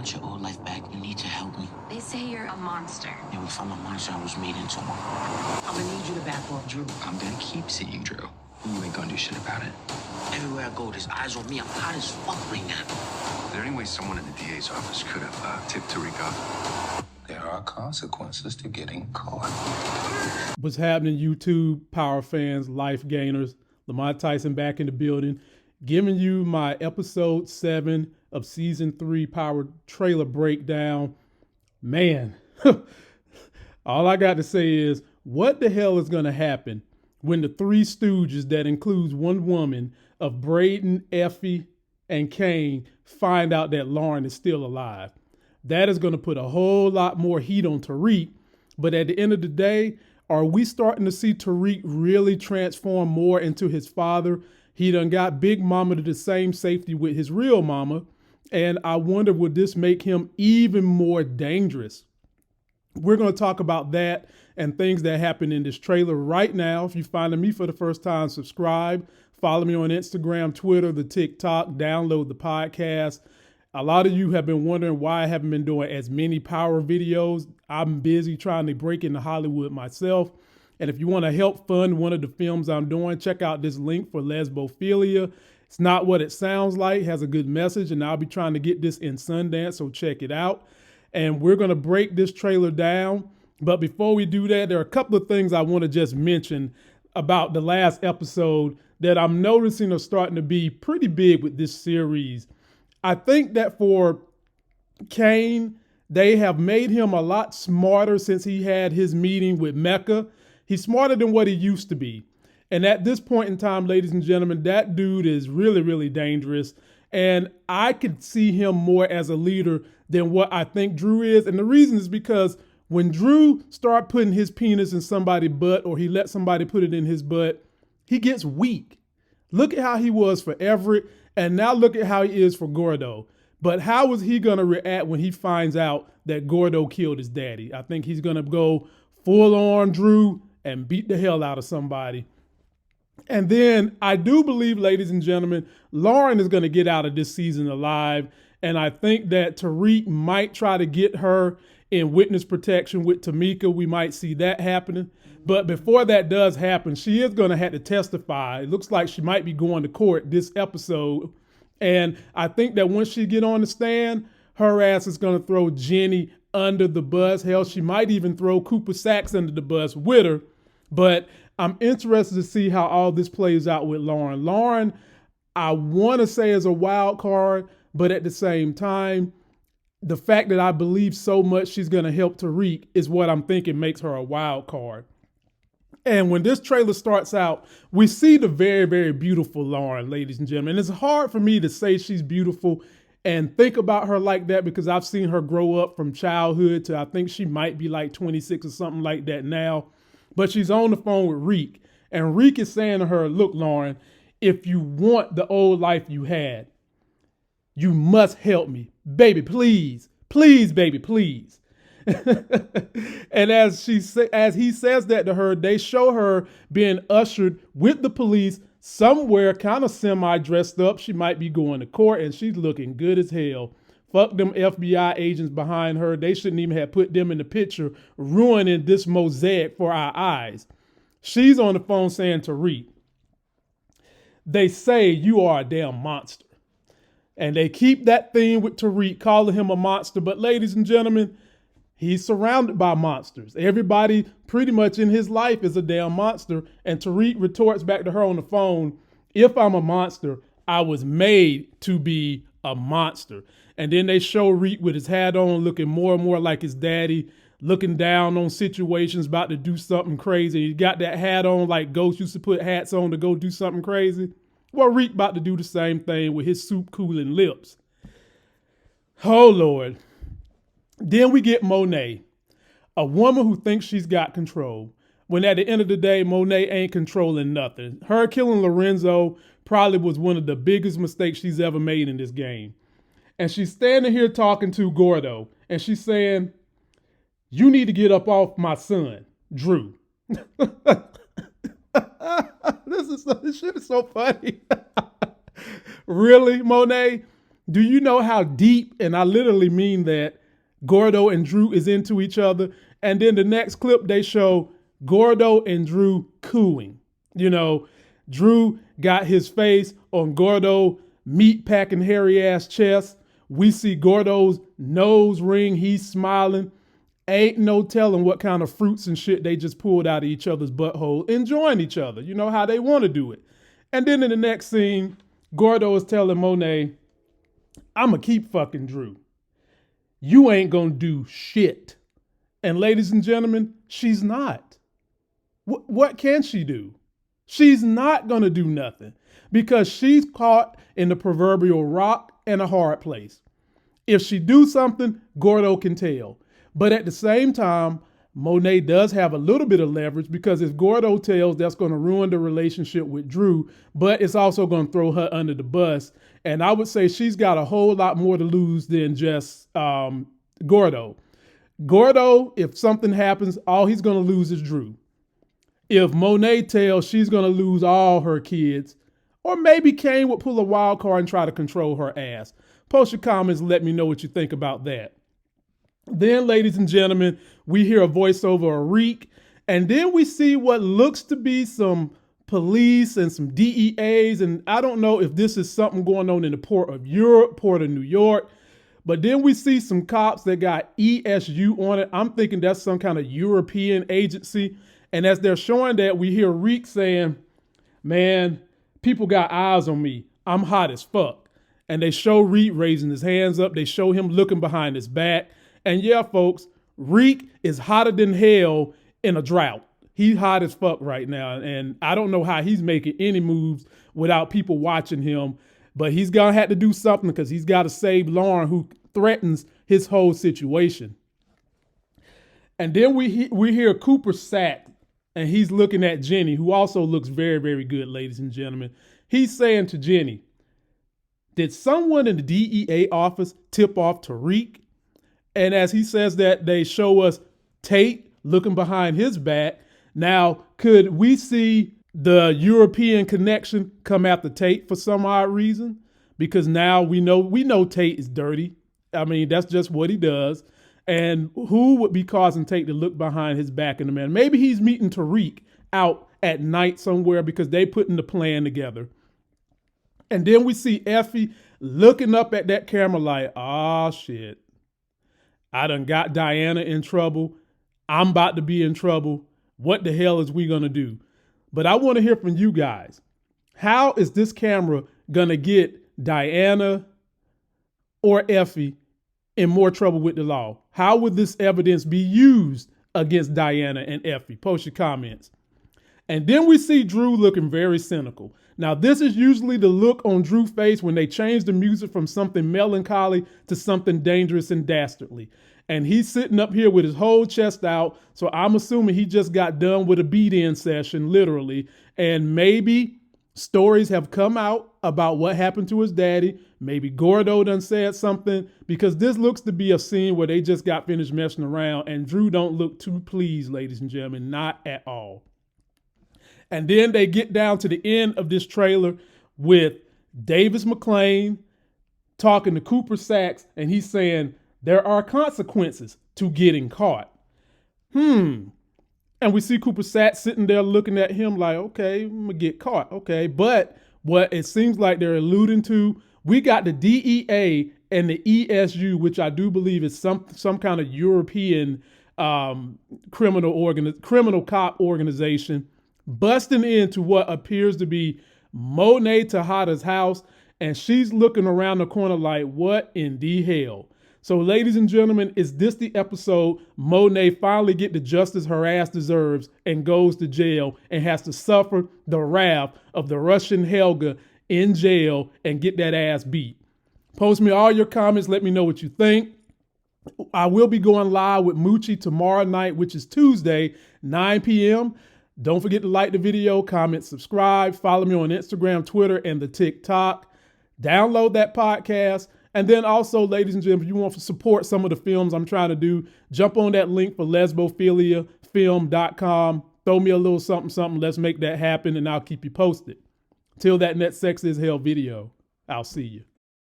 want your old life back, you need to help me. They say you're a monster. And if I'm a monster, I was made into one. I'm gonna need you to back off, Drew. I'm gonna keep seeing Drew. You ain't gonna do shit about it. Everywhere I go, there's eyes on me. I'm hot as fuck right now. Is there any way someone in the DA's office could have tipped Tariq off? There are consequences to getting caught. What's happening, YouTube power fans, life gainers? Lamont Tyson back in the building, giving you my episode 7 of season 3 power trailer breakdown. Man, all I got to say is, what the hell is going to happen when the three stooges, that includes one woman, of Braden, Effie, and Kane, find out that Lauren is still alive? That is going to put a whole lot more heat on Tariq. But at the end of the day, are we starting to see Tariq really transform more into his father? He done got Big Mama to the same safety with his real mama. And I wonder, would this make him even more dangerous? We're going to talk about that and things that happen in this trailer right now. If you're finding me for the first time, subscribe. Follow me on Instagram, Twitter, the TikTok. Download the podcast. A lot of you have been wondering why I haven't been doing as many power videos. I'm busy trying to break into Hollywood myself. And if you want to help fund one of the films I'm doing, check out this link for Lesbophilia. It's not what it sounds like. It has a good message, and I'll be trying to get this in Sundance, so check it out. And we're going to break this trailer down. But before we do that, there are a couple of things I want to just mention about the last episode that I'm noticing are starting to be pretty big with this series. I think that for Kane, they have made him a lot smarter since he had his meeting with Mecca. He's smarter than what he used to be. And at this point in time, ladies and gentlemen, that dude is really, really dangerous. And I could see him more as a leader than what I think Drew is. And the reason is because when Drew started putting his penis in somebody's butt, or he let somebody put it in his butt, he gets weak. Look at how he was for Everett. And now look at how he is for Gordo. But how is he going to react when he finds out that Gordo killed his daddy? I think he's going to go full on Drew and beat the hell out of somebody. And then I do believe, ladies and gentlemen, Lauren is going to get out of this season alive. And I think that Tariq might try to get her in witness protection with Tamika. We might see that happening. But before that does happen, she is going to have to testify. It looks like she might be going to court this episode. And I think that once she get on the stand, her ass is going to throw Jenny under the bus. Hell, she might even throw Cooper Sacks under the bus with her. But I'm interested to see how all this plays out with Lauren. Lauren, I want to say, is a wild card, but at the same time, the fact that I believe so much she's going to help Tariq is what I'm thinking makes her a wild card. And when this trailer starts out, we see the very, very beautiful Lauren, ladies and gentlemen. It's hard for me to say she's beautiful and think about her like that because I've seen her grow up from childhood to I think she might be like 26 or something like that now. But she's on the phone with Reek. And Reek is saying to her, look, Lauren, if you want the old life you had, you must help me. Baby, please. Please, baby, please. And as he says that to her, they show her being ushered with the police somewhere kind of semi-dressed up. She might be going to court, and she's looking good as hell. Fuck them FBI agents behind her. They shouldn't even have put them in the picture, ruining this mosaic for our eyes. She's on the phone saying to Reek, they say you are a damn monster. And they keep that theme with Tariq, calling him a monster. But ladies and gentlemen, he's surrounded by monsters. Everybody pretty much in his life is a damn monster. And Tariq retorts back to her on the phone, if I'm a monster, I was made to be a monster. And then they show Reek with his hat on, looking more and more like his daddy, looking down on situations, about to do something crazy. He got that hat on like Ghost used to put hats on to go do something crazy. Well, Reek about to do the same thing with his soup cooling lips. Oh, Lord. Then we get Monet, a woman who thinks she's got control. When at the end of the day, Monet ain't controlling nothing. Her killing Lorenzo probably was one of the biggest mistakes she's ever made in this game. And she's standing here talking to Gordo, and she's saying, you need to get up off my son, Drew. This shit is so funny. Really, Monet? Do you know how deep, and I literally mean that, Gordo and Drew is into each other? And then the next clip they show Gordo and Drew cooing. You know, Drew got his face on Gordo meat packing hairy ass chest. We see Gordo's nose ring. He's smiling. Ain't no telling what kind of fruits and shit they just pulled out of each other's butthole, enjoying each other. You know how they want to do it. And then in the next scene, Gordo is telling Monet, I'ma keep fucking Drew. You ain't gonna do shit. And ladies and gentlemen, she's not. What can she do? She's not gonna do nothing because she's caught in the proverbial rock and a hard place. If she do something, Gordo can tell. But at the same time, Monet does have a little bit of leverage because if Gordo tells, that's going to ruin the relationship with Drew, but it's also going to throw her under the bus. And I would say she's got a whole lot more to lose than just Gordo. Gordo, if something happens, all he's going to lose is Drew. If Monet tells, she's going to lose all her kids. Or maybe Kane would pull a wild card and try to control her ass. Post your comments and let me know what you think about that. Then, ladies and gentlemen, we hear a voiceover of Reek, and then we see what looks to be some police and some DEAs, and I don't know if this is something going on in the Port of Europe, Port of New York, but then we see some cops that got ESU on it. I'm thinking that's some kind of European agency, and as they're showing that, we hear Reek saying, man, people got eyes on me. I'm hot as fuck. And they show Reek raising his hands up. They show him looking behind his back. And yeah, folks, Reek is hotter than hell in a drought. He's hot as fuck right now. And I don't know how he's making any moves without people watching him. But he's going to have to do something because he's got to save Lauren, who threatens his whole situation. And then we hear Cooper sack, and he's looking at Jenny, who also looks very, very good, ladies and gentlemen. He's saying to Jenny, did someone in the DEA office tip off to Reek? And as he says that, they show us Tate looking behind his back. Now, could we see the European connection come after Tate for some odd reason? Because now we know Tate is dirty. I mean, that's just what he does. And who would be causing Tate to look behind his back in the man? Maybe he's meeting Tariq out at night somewhere because they putting the plan together. And then we see Effie looking up at that camera like, oh shit. I done got Diana in trouble. I'm about to be in trouble. What the hell is we going to do? But I want to hear from you guys. How is this camera going to get Diana or Effie in more trouble with the law? How would this evidence be used against Diana and Effie? Post your comments. And then we see Drew looking very cynical. Now, this is usually the look on Drew's face when they change the music from something melancholy to something dangerous and dastardly. And he's sitting up here with his whole chest out. So I'm assuming he just got done with a beat-in session, literally. And maybe stories have come out about what happened to his daddy. Maybe Gordo done said something, because this looks to be a scene where they just got finished messing around. And Drew don't look too pleased, ladies and gentlemen, not at all. And then they get down to the end of this trailer with Davis McClain talking to Cooper Sacks, and he's saying there are consequences to getting caught. And we see Cooper Sacks sitting there looking at him like, okay, I'm gonna get caught. Okay. But what it seems like they're alluding to, we got the DEA and the ESU, which I do believe is some kind of European criminal cop organization, busting into what appears to be Monet Tejada's house, and she's looking around the corner like, what in the hell? So, ladies and gentlemen, is this the episode Monet finally get the justice her ass deserves and goes to jail and has to suffer the wrath of the Russian Helga in jail and get that ass beat? Post me all your comments. Let me know what you think. I will be going live with Moochie tomorrow night, which is Tuesday, 9 p.m. Don't forget to like the video, comment, subscribe, follow me on Instagram, Twitter, and the TikTok. Download that podcast. And then also, ladies and gentlemen, if you want to support some of the films I'm trying to do, jump on that link for lesbophiliafilm.com. Throw me a little something. Let's make that happen, and I'll keep you posted. Till that next Sex is Hell video, I'll see you.